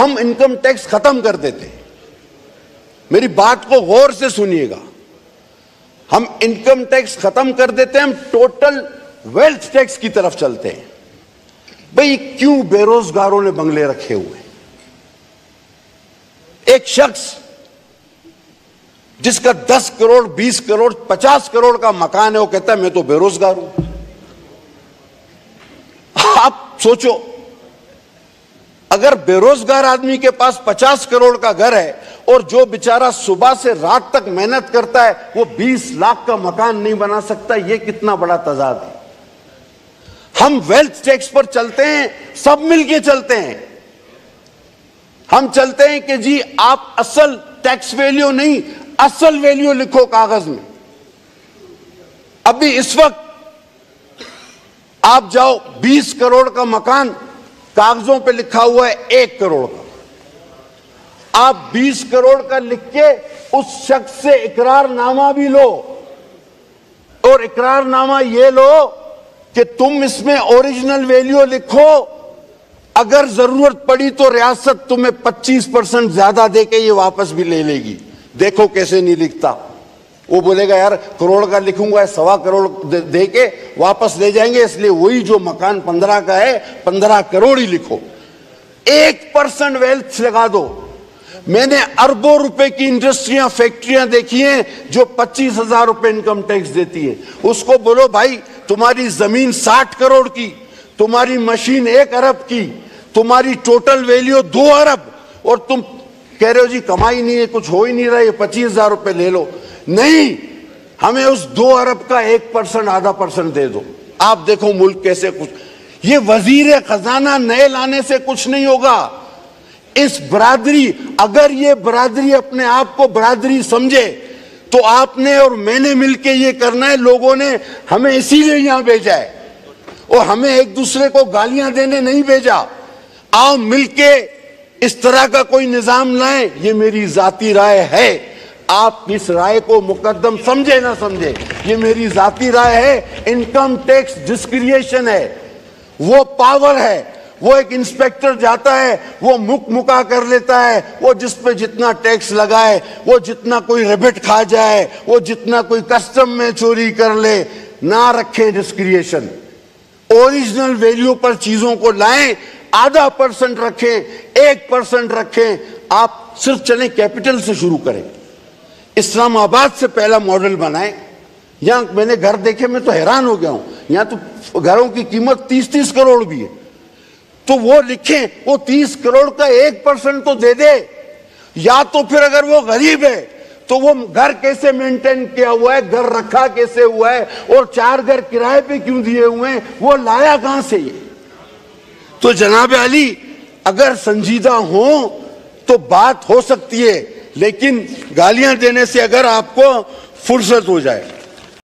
हम income tax खत्म कर देते। मेरी बात को गौर से सुनिएगा, हम इनकम टैक्स खत्म कर देते हैं, हम टोटल वेल्थ टैक्स की तरफ चलते हैं। भाई क्यों बेरोजगारों ने बंगले रखे हुए? एक शख्स जिसका 10 करोड़ 20 करोड़ 50 करोड़ का मकान है, वो कहता है मैं तो बेरोजगार हूं। आप सोचो, अगर बेरोजगार आदमी के पास 50 करोड़ का घर है और जो बेचारा सुबह से रात तक मेहनत करता है वो 20 लाख का मकान नहीं बना सकता, ये कितना बड़ा तजाद है। हम वेल्थ टैक्स पर चलते हैं, सब मिलके चलते हैं। हम चलते हैं कि जी आप असल टैक्स वैल्यू नहीं, असल वैल्यू लिखो कागज में। अभी इस वक्त आप जाओ, 20 करोड़ का मकान कागजों पे लिखा हुआ है 1 करोड़ का। आप 20 करोड़ का लिख के उस शख्स से इकरारनामा भी लो, और इकरारनामा ये लो कि तुम इसमें ओरिजिनल वैल्यू लिखो, अगर जरूरत पड़ी तो रियासत तुम्हें 25% ज्यादा देके ये वापस भी ले लेगी। देखो कैसे नहीं लिखता। वो बोलेगा यार करोड़ का लिखूंगा, 1.25 करोड़ दे के वापस ले जाएंगे, इसलिए वही जो मकान 15 का है 15 करोड़ ही लिखो। 1% वेल्थ लगा दो। मैंने अरबों रुपए की इंडस्ट्रियां फैक्ट्रियां देखी हैं जो 25,000 रुपए इनकम टैक्स देती है। उसको बोलो भाई तुम्हारी जमीन 60 करोड़ की, तुम्हारी मशीन 1 अरब की, तुम्हारी टोटल वैल्यू 2 अरब, और तुम कह रहे हो जी कमाई नहीं है, कुछ हो ही नहीं रहा, ये 25,000 रुपए ले लो। नहीं, हमें उस 2 अरब का 1% आधा % दे दो। आप देखो मुल्क कैसे कुछ, ये वजीर खजाना नए लाने से कुछ नहीं होगा। इस बरादरी, अगर ये बरादरी अपने आप को बरादरी समझे तो आपने और मैंने मिलके ये करना है। लोगों ने हमें इसीलिए यहां भेजा है और हमें एक दूसरे को गालियां देने नहीं भेजा। आओ मिलके इस तरह का कोई निजाम लाएं, ये मेरी जाती राय है। आप इस राय को मुकद्दम समझे ना समझे, ये मेरी जाती राय है। इनकम टैक्स डिस्क्रिएशन है, वो पावर है। वो एक इंस्पेक्टर जाता है, वो मुका कर लेता है, वो जिस पे जितना टैक्स लगाए, वो जितना कोई रिबेट खा जाए, वो जितना कोई कस्टम में चोरी कर ले, ना रखें डिस्क्रिएशन। ओरिजिनल वैल्यू पर चीजों को लाएं, आधा % रखें, 1% रखें। आप सिर्फ चलें कैपिटल से शुरू करें, इस्लामाबाद से पहला मॉडल बनाएं। यहां मैंने घर देखे, मैं तो हैरान हो गया हूं। यहां तो घरों की कीमत 30-30 करोड़ भी है। तो वो लिखें, वो 30 करोड़ का 1% तो दे दे। या तो फिर अगर वो गरीब है तो वो घर कैसे मेंटेन किया हुआ है, घर रखा कैसे हुआ है, और 4 घर किराए पे क्यों दिए हुए हैं, वो लाया कहां से ये। तो जनाब अली अगर संजीदा हो तो बात हो सकती है, लेकिन गालियां देने से अगर आपको फुर्सत हो जाए